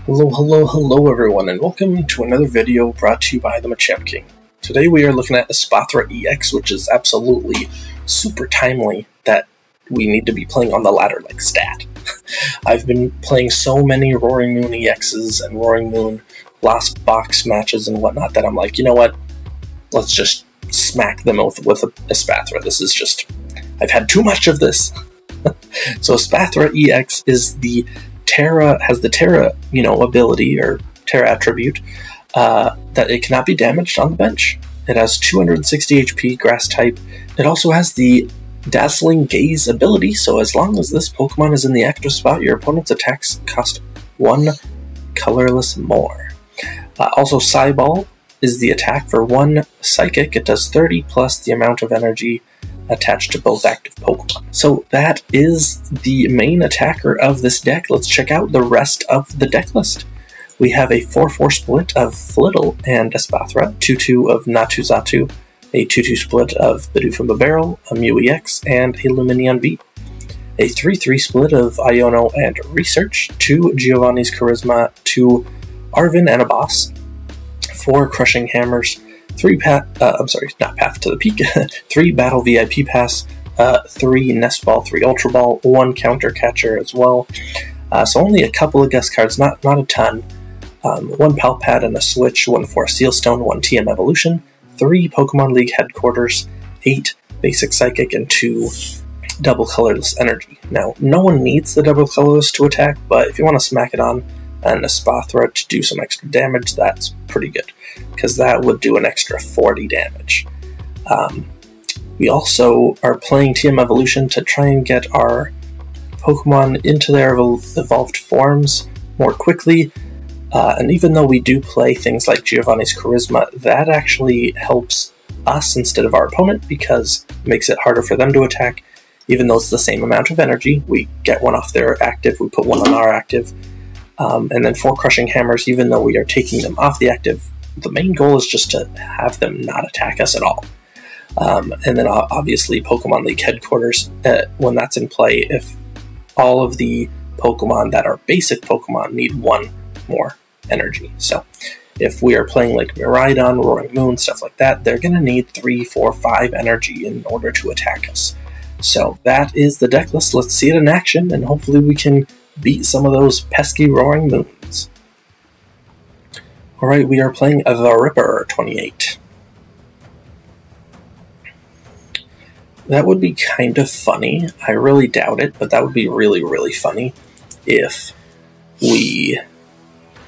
Hello everyone, and welcome to another video brought to you by the Machamp King. Today we are looking at Espathra EX, which is absolutely super timely that we need to be playing on the ladder like stat. I've been playing so many Roaring Moon EXs and Roaring Moon Lost Box matches and whatnot that I'm like, you know what, let's just smack them with Espathra. This is just, I've had too much of this. So Espathra EX is has the Terra, ability or Terra attribute that it cannot be damaged on the bench. It has 260 HP, grass type. It also has the Dazzling Gaze ability, so as long as this Pokemon is in the active spot, your opponent's attacks cost 1 colorless more. Also, Psyball is the attack for 1 Psychic. It does 30 plus the amount of energy attached to both active Pokemon. So that is the main attacker of this deck. Let's check out the rest of the deck list. We have a 4-4 split of Flittle and Espathra, 2-2 of Natu Xatu, a 2-2 split of Bidoof and Bibarel, a Mew EX, and a Lumineon V. A 3-3 split of Iono and Research, 2 Giovanni's Charisma, 2 Arven and a Boss, 4 Crushing Hammers, 3 Path to the Peak, 3 Battle VIP Pass, 3 Nest Ball, 3 Ultra Ball, 1 Counter Catcher as well. So only a couple of guest cards, not a ton. 1 Pal Pad and a Switch, 1 Forest Sealstone, 1 TM Evolution, 3 Pokemon League Headquarters, 8 Basic Psychic, and 2 Double Colorless Energy. Now, no one needs the Double Colorless to attack, but if you want to smack it on an Espathra to do some extra damage, that's pretty good, because that would do an extra 40 damage. We also are playing TM Evolution to try and get our Pokemon into their evolved forms more quickly, and even though we do play things like Giovanni's Charisma, that actually helps us instead of our opponent, because it makes it harder for them to attack. Even though it's the same amount of energy, we get one off their active, we put one on our active, and then 4 Crushing Hammers, even though we are taking them off the active, the main goal is just to have them not attack us at all. And then obviously Pokemon League Headquarters, when that's in play, if all of the Pokemon that are basic Pokemon need 1 more energy. So if we are playing like Miraidon, Roaring Moon, stuff like that, they're going to need 3, 4, 5 energy in order to attack us. So that is the deck list. Let's see it in action, and hopefully we can beat some of those pesky Roaring Moons. Alright, we are playing the Ripper 28. That would be kind of funny. I really doubt it, but that would be really, really funny if we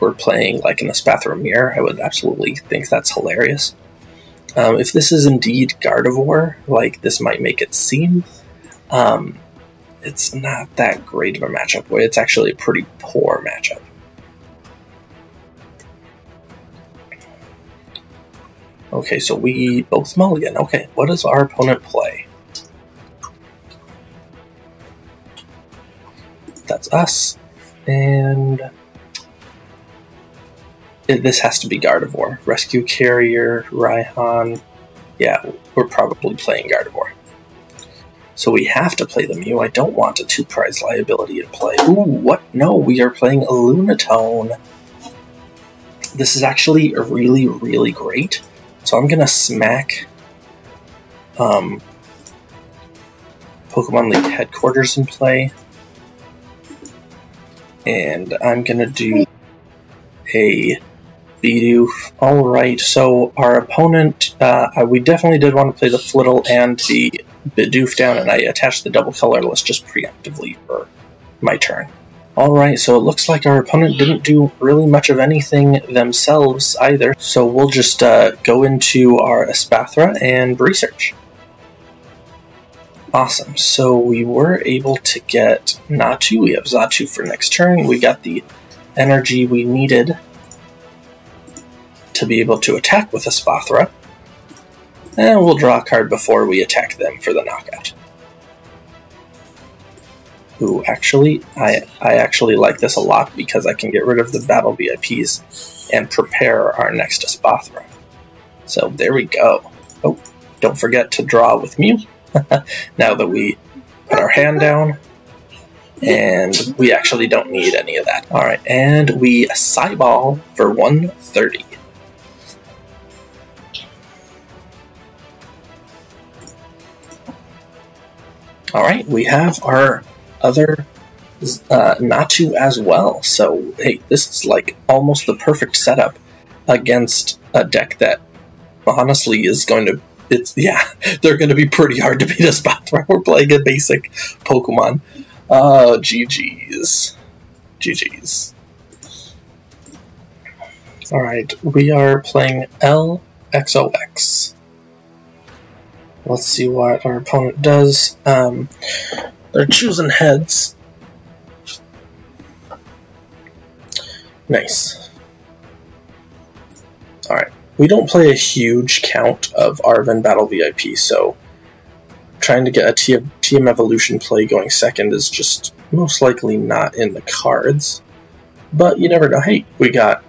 were playing like an Espathra Mirror. I would absolutely think that's hilarious. If this is indeed Gardevoir, like this might make it seem, it's not that great of a matchup. It's actually a pretty poor matchup. Okay, so we both mulligan. Okay, what does our opponent play? That's us, and this has to be Gardevoir. Rescue Carrier, Raihan. Yeah, we're probably playing Gardevoir. So we have to play the Mew. I don't want a 2-prize liability in play. Ooh, what? No, we are playing a Lunatone. This is actually really, really great. So I'm going to smack Pokemon League Headquarters in play. And I'm going to do a Bidoof. Alright, so our opponent, we definitely did want to play the Flittle and the Bidoof down, and I attached the double colorless just preemptively for my turn. Alright, so it looks like our opponent didn't do really much of anything themselves either, so we'll just go into our Espathra and research. Awesome, so we were able to get Natu. We have Xatu for next turn. We got the energy we needed to be able to attack with Espathra, and we'll draw a card before we attack them for the knockout. Ooh, actually, I actually like this a lot because I can get rid of the Battle VIPs and prepare our next Espathra. So there we go. Oh, don't forget to draw with Mew. Now that we put our hand down, And we actually don't need any of that. Alright, and we Psyball for 130. Alright, we have our other Natu as well. So, hey, this is like almost the perfect setup against a deck that honestly is going to... they're going to be pretty hard to beat Espathra. We're playing a basic Pokemon. GG's. GG's. Alright, we are playing LXOX. Let's see what our opponent does. They're choosing heads. Nice. Alright, we don't play a huge count of Arven Battle VIP, so trying to get a TM Evolution play going second is just most likely not in the cards. But you never know. Hey, we got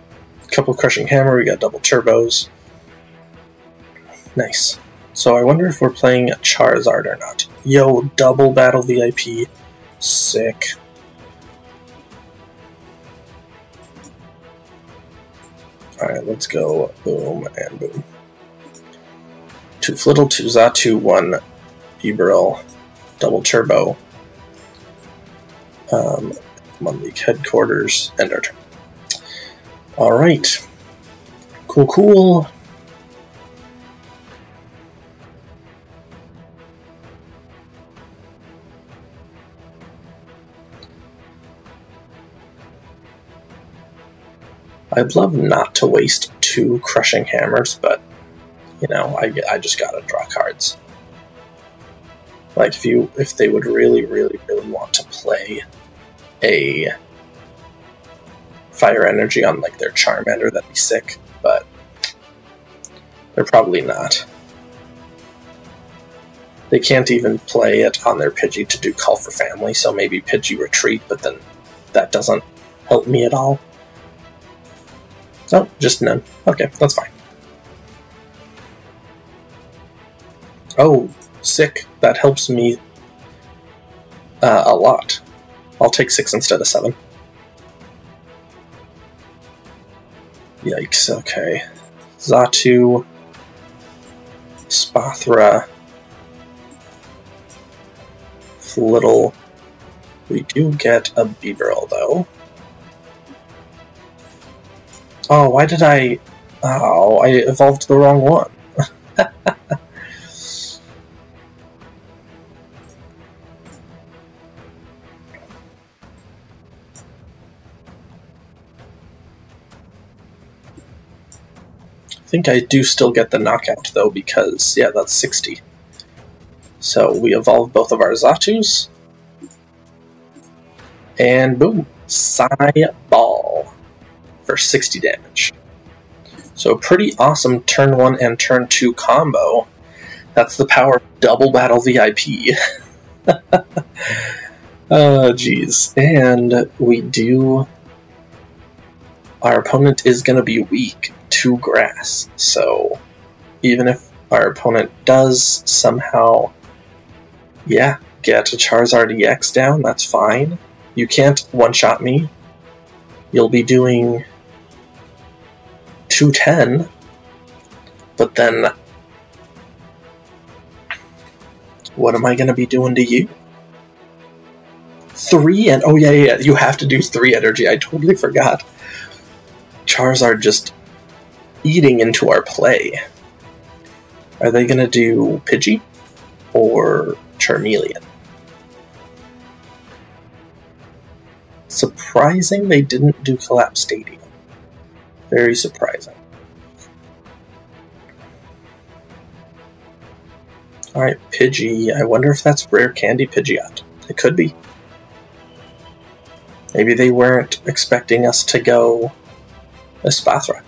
a couple of Crushing Hammer, we got double turbos. Nice. So I wonder if we're playing a Charizard or not. Yo, double Battle VIP. Sick. Alright, let's go. Boom and boom. 2 Flittle, 2 Xatu, 1 Bibarel, double turbo. One League headquarters, end our turn. Alright. Cool, cool. I'd love not to waste 2 Crushing Hammers, but, you know, I just gotta draw cards. Like, if they would really want to play a Fire Energy on, like, their Charmander, that'd be sick, but they're probably not. They can't even play it on their Pidgey to do Call for Family, so maybe Pidgey Retreat, but then that doesn't help me at all. Oh, just none. Okay, that's fine. Oh, sick. That helps me a lot. I'll take 6 instead of 7. Yikes, okay. Xatu, Espathra, Flittle. We do get a Bibarel, though. Oh, why did I... Oh, I evolved the wrong one. I think I do still get the knockout, though, because, yeah, that's 60. So we evolve both of our Xatus. And boom, Psyball for 60 damage. So pretty awesome turn 1 and turn 2 combo. That's the power of double Battle VIP. Oh, jeez. And we do... Our opponent is going to be weak to grass, so even if our opponent does somehow, yeah, get a Charizard EX down, that's fine. You can't one-shot me. You'll be doing 210, but then what am I going to be doing to you? 3 and... Oh, yeah, you have to do 3 energy. I totally forgot. Charizard just eating into our play. Are they going to do Pidgey or Charmeleon? Surprising they didn't do Collapse Stadium. Very surprising. Alright, Pidgey. I wonder if that's Rare Candy Pidgeot. It could be. Maybe they weren't expecting us to go Espathra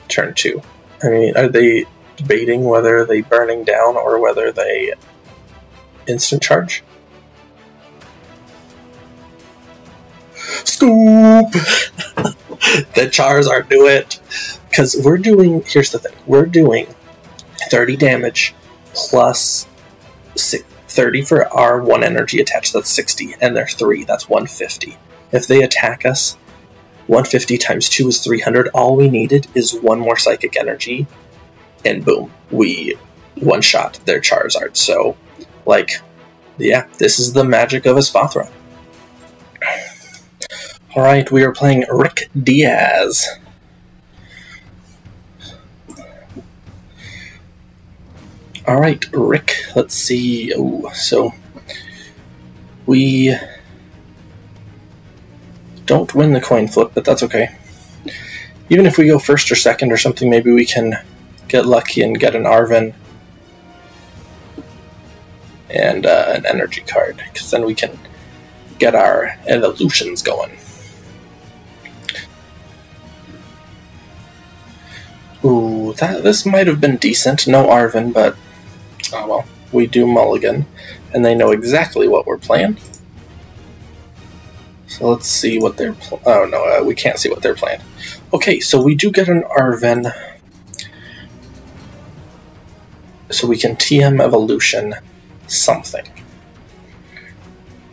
turn 2. I mean, are they debating whether they burning down or whether they instant charge? Scoop! The Charizard do it! Because we're doing... Here's the thing. We're doing 30 damage plus 30 for our 1 energy attached, that's 60, and they're 3, that's 150. If they attack us, 150 times 2 is 300. All we needed is 1 more psychic energy, and boom, we one-shot their Charizard. So, like, yeah, this is the magic of Espathra. Alright, we are playing Rick Diaz. Alright, Rick, let's see. Oh, so we don't win the coin flip, but that's okay. Even if we go first or second or something, maybe we can get lucky and get an Arven and an energy card, because then we can get our evolutions going. Ooh, this might have been decent. No Arven, but oh well. We do mulligan, and they know exactly what we're playing. So let's see what they're oh no, we can't see what they're playing. Okay, so we do get an Arven. So we can TM evolution something.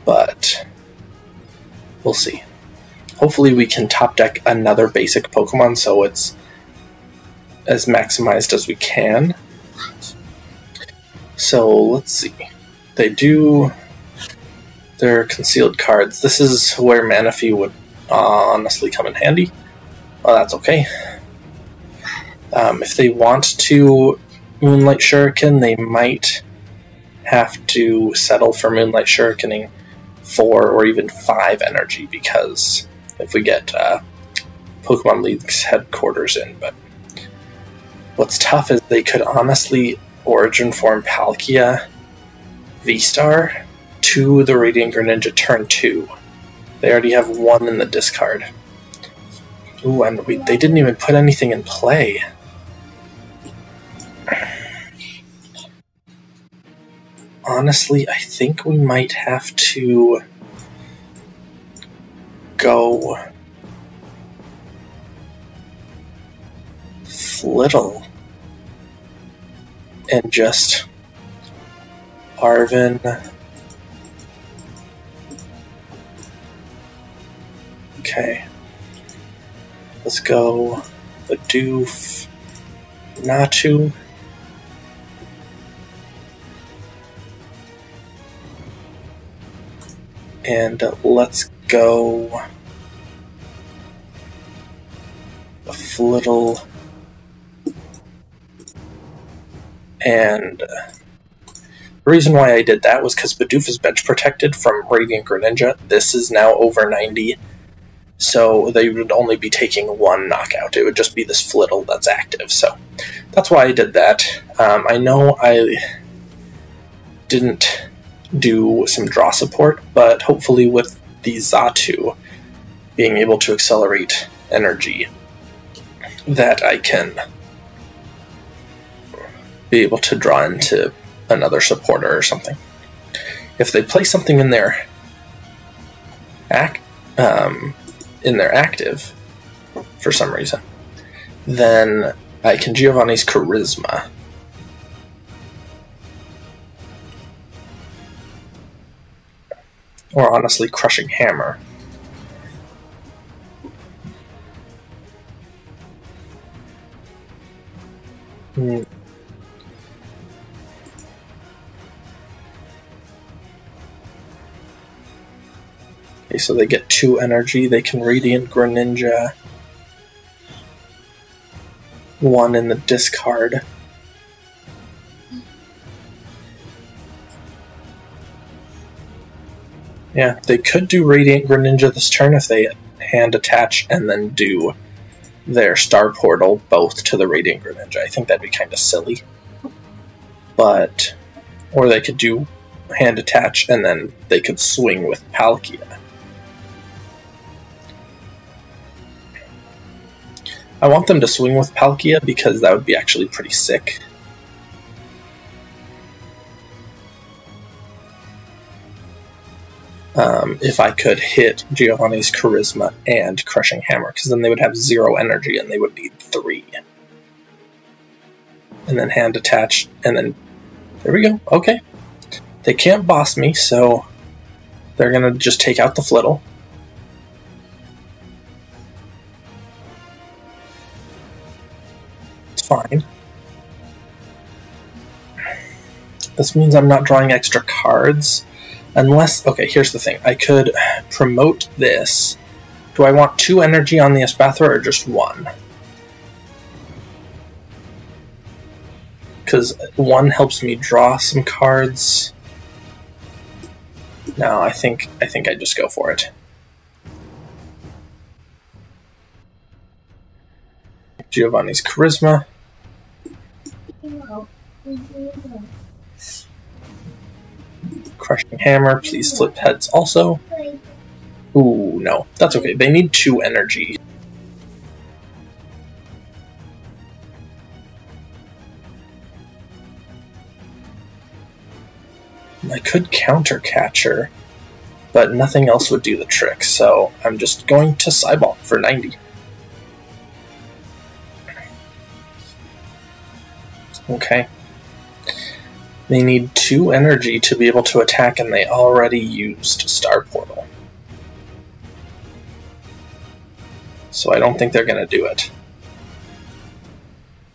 But we'll see. Hopefully we can top deck another basic Pokemon so it's as maximized as we can. So let's see. They do their concealed cards. This is where Manaphy would honestly come in handy. Well, that's okay. If they want to Moonlight Shuriken, they might have to settle for Moonlight Shurikening 4 or even 5 energy, because if we get Pokemon League's headquarters in. But what's tough is they could honestly Origin Form Palkia V-Star to the Radiant Greninja turn 2. They already have 1 in the discard. Ooh, and they didn't even put anything in play. Honestly, I think we might have to go Flittle and just Arven. Okay. Let's go Bidoof, Natu. And let's go a Flittle and the reason why I did that was because Bidoof is bench protected from Radiant Greninja. This is now over 90, so they would only be taking 1 knockout. It would just be this Flittle that's active, so that's why I did that. I know I didn't do some draw support, but hopefully with the Xatu being able to accelerate energy, that I can be able to draw into another supporter or something. If they play something in their active for some reason, then I can Giovanni's Charisma. Or honestly, Crushing Hammer. Okay, so they get 2 energy. They can Radiant Greninja 1 in the discard. Yeah, they could do Radiant Greninja this turn if they hand attach and then do their Star Portal both to the Radiant Greninja. I think that'd be kind of silly. But, or they could do hand attach and then they could swing with Palkia. I want them to swing with Palkia because that would be actually pretty sick. If I could hit Giovanni's Charisma and Crushing Hammer, because then they would have 0 energy and they would need 3. And then hand attach, and then there we go. Okay. They can't boss me, so they're gonna just take out the Flittle. It's fine. This means I'm not drawing extra cards. Unless, okay, here's the thing. I could promote this. Do I want 2 energy on the Espathra or just 1? Because 1 helps me draw some cards. No, I think I just go for it. Giovanni's Charisma. Crushing Hammer, please flip heads also. Ooh, no. That's okay. They need 2 energy. I could counter Catcher, but nothing else would do the trick, so I'm just going to Sideball for 90. Okay. They need 2 energy to be able to attack, and they already used Star Portal. So I don't think they're going to do it.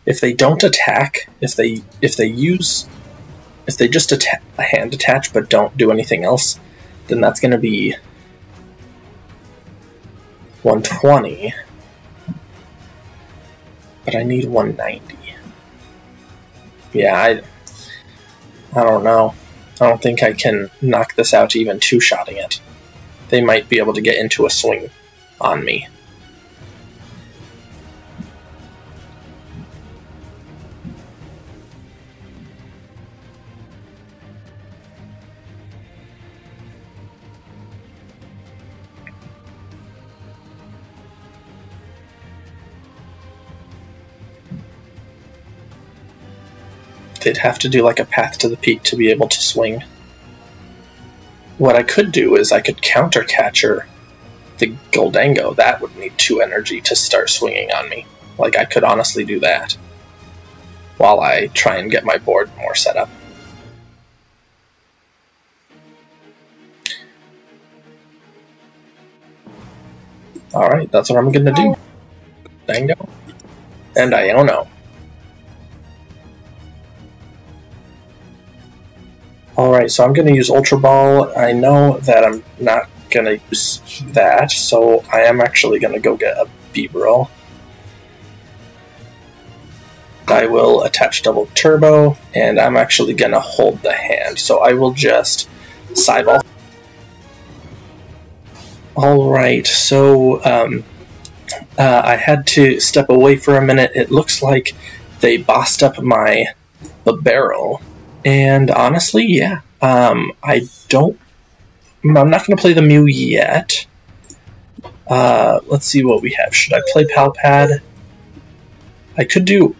If they don't attack, if they just hand attach but don't do anything else, then that's going to be 120. But I need 190. Yeah, I don't know. I don't think I can knock this out even 2-shotting it. They might be able to get into a swing on me. They'd have to do like a path to the peak to be able to swing. What I could do is I could counter Catcher the Goldango. That would need 2 energy to start swinging on me. Like, I could honestly do that while I try and get my board more set up. Alright, that's what I'm gonna do. Goldango and Iono. Alright, so I'm going to use Ultra Ball. I know that I'm not going to use that, so I am actually going to go get a Bibarel. I will attach Double Turbo, and I'm actually going to hold the hand, so I will just Sideball. Alright, so I had to step away for a minute. It looks like they bossed up my Bibarel. And honestly, yeah, I'm not going to play the Mew yet. Let's see what we have. Should I play Pal Pad? I could do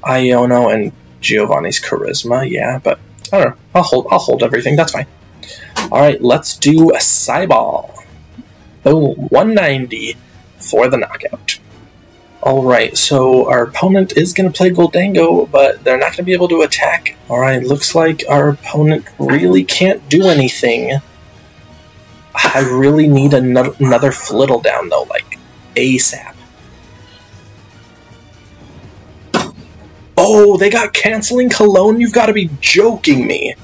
Iono and Giovanni's Charisma, yeah, but I don't know. I'll hold everything. That's fine. All right, let's do a Sideball. Oh, 190 for the knockout. Alright, so our opponent is going to play Goldango, but they're not going to be able to attack. Alright, looks like our opponent really can't do anything. I really need another Flittle down, though, like, ASAP. Oh, they got Canceling Cologne? You've got to be joking me.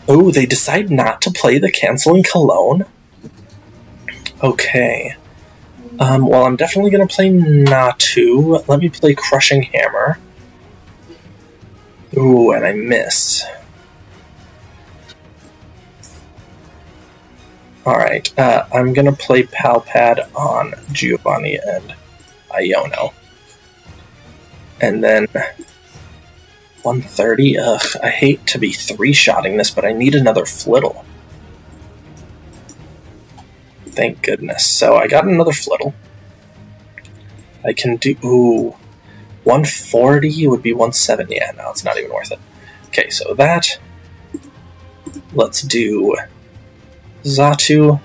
Oh, they decide not to play the Canceling Cologne? Okay. Well, I'm definitely going to play Natu. Let me play Crushing Hammer. Ooh, and I missed. Alright, I'm going to play Pal Pad on Giovanni and Iono. And then 130. Ugh, I hate to be 3-shotting this, but I need another Flittle. Thank goodness. So I got another Flittle. I can do... Ooh. 140 would be 170. Yeah, no, it's not even worth it. Okay, so that. Let's do Xatu.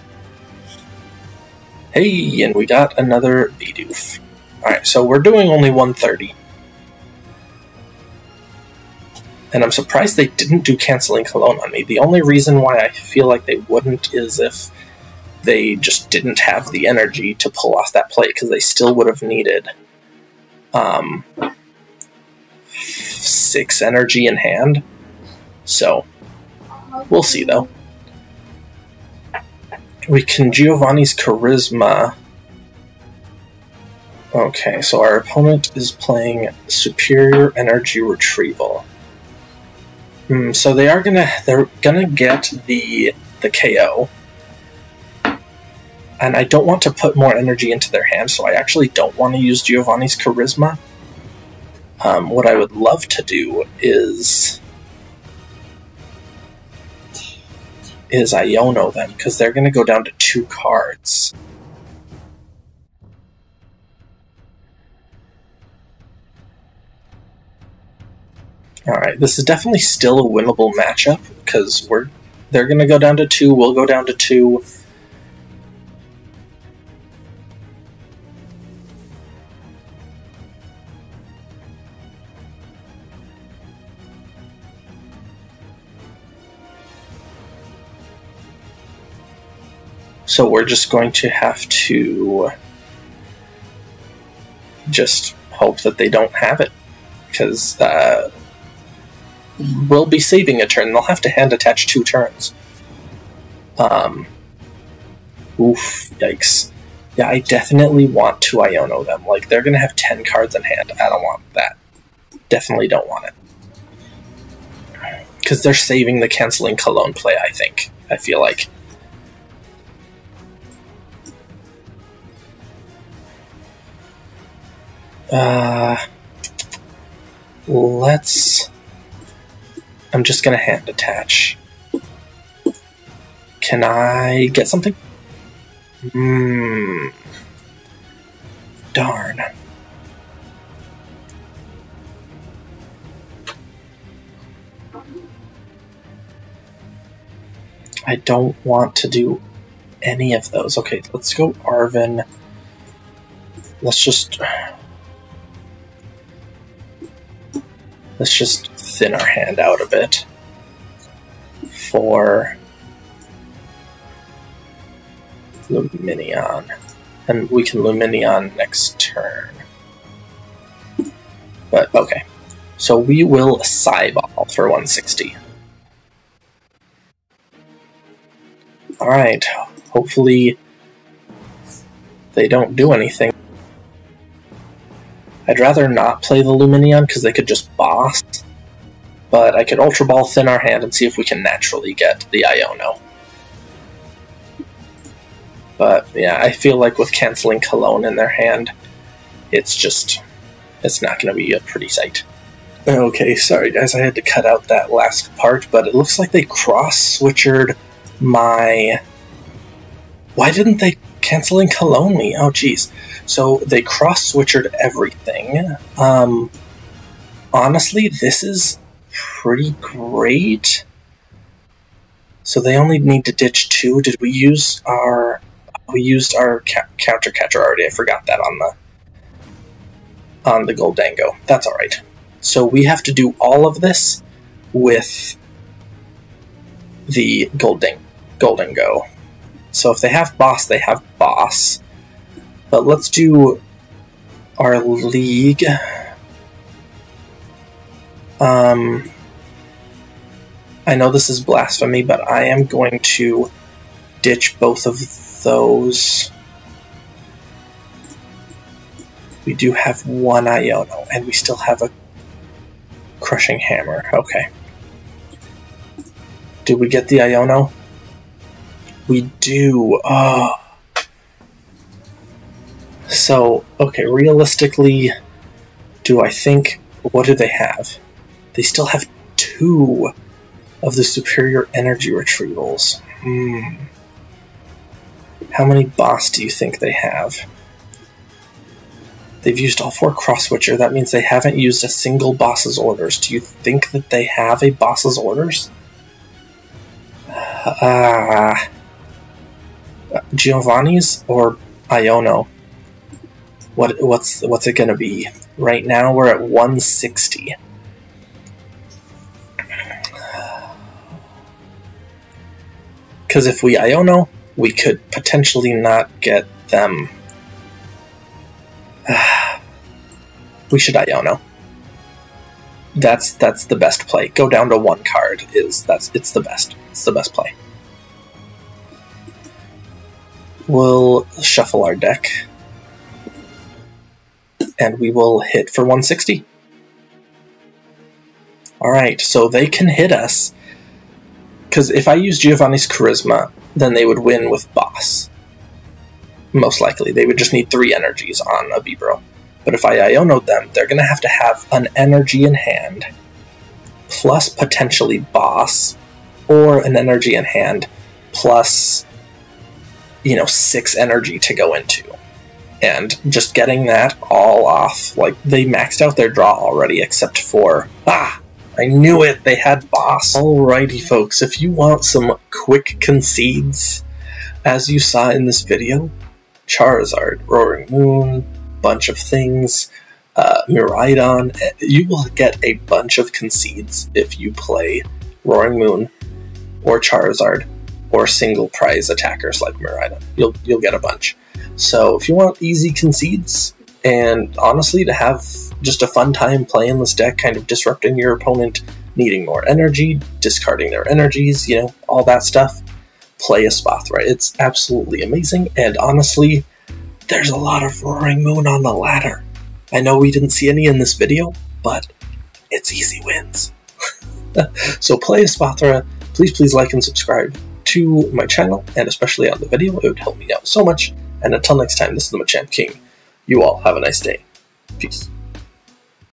Hey, and we got another Bidoof. Alright, so we're doing only 130. And I'm surprised they didn't do Canceling Cologne on me. The only reason why I feel like they wouldn't is if they just didn't have the energy to pull off that play, because they still would have needed 6 energy in hand. So, we'll see though. We can Giovanni's Charisma. Okay, so our opponent is playing Superior Energy Retrieval. So they're gonna get the KO. And I don't want to put more energy into their hand, so I actually don't want to use Giovanni's Charisma. What I would love to do is Iono them, because they're going to go down to 2 cards. Alright, this is definitely still a winnable matchup, because they're going to go down to 2, we'll go down to 2. So we're just going to have to just hope that they don't have it, because we'll be saving a turn. They'll have to hand attach 2 turns. Oof, yikes. Yeah, I definitely want to Iono them. Like, they're going to have 10 cards in hand. I don't want that. Definitely don't want it. Because they're saving the Canceling Cologne play, I think. I feel like. I'm just gonna hand attach. Can I get something? Darn. I don't want to do any of those. Okay, let's go Arven. Let's just thin our hand out a bit for Lumineon. And we can Lumineon next turn. But, okay. So we will Psyball for 160. Alright, hopefully they don't do anything. I'd rather not play the Lumineon because they could just boss, but I could Ultra Ball thin our hand and see if we can naturally get the Iono. But yeah, I feel like with Canceling Cologne in their hand, it's not going to be a pretty sight. Okay, sorry guys, I had to cut out that last part, but it looks like they cross-switchered my... Why didn't they Canceling Cologne me? Oh jeez. So they cross-switchered everything. Honestly, this is pretty great. So they only need to ditch 2. Did we use our... We used our counter catcher already. I forgot that on the Goldango. That's alright. So we have to do all of this with the Goldango. So if they have boss, they have boss. But let's do our league. I know this is blasphemy, but I am going to ditch both of those. We do have 1 Iono, and we still have a Crushing Hammer. Okay. Did we get the Iono? We do. Oh. So, okay, realistically, do I think... What do they have? They still have 2 of the Superior Energy Retrievals. How many boss do you think they have? They've used all 4 cross-switcher. That means they haven't used a single boss's orders. Do you think that they have a boss's orders? Giovanni's or Iono? What's it gonna be? Right now we're at 160. Because if we Iono, we could potentially not get them. We should Iono. That's the best play. Go down to 1 card it's the best. It's the best play. We'll shuffle our deck, and we will hit for 160. Alright, so they can hit us, because if I use Giovanni's Charisma, then they would win with Boss. Most likely. They would just need 3 energies on a Bibarel. But if I Iono'd them, they're going to have an energy in hand, plus potentially Boss, or an energy in hand, plus, 6 energy to go into. And just getting that all off, like, they maxed out their draw already, except for, I knew it, they had Boss. Alrighty folks, if you want some quick concedes, as you saw in this video, Charizard, Roaring Moon, bunch of things, Miraidon, you will get a bunch of concedes if you play Roaring Moon, or Charizard, or single prize attackers like Miraidon. You'll get a bunch. So if you want easy concedes, and honestly to have just a fun time playing this deck, kind of disrupting your opponent, needing more energy, discarding their energies, all that stuff, play Espathra. It's absolutely amazing, and honestly, there's a lot of Roaring Moon on the ladder. I know we didn't see any in this video, but it's easy wins. So play Espathra. Please like and subscribe to my channel, and especially on the video. It would help me out so much. And until next time, this is the Machamp King. You all have a nice day. Peace.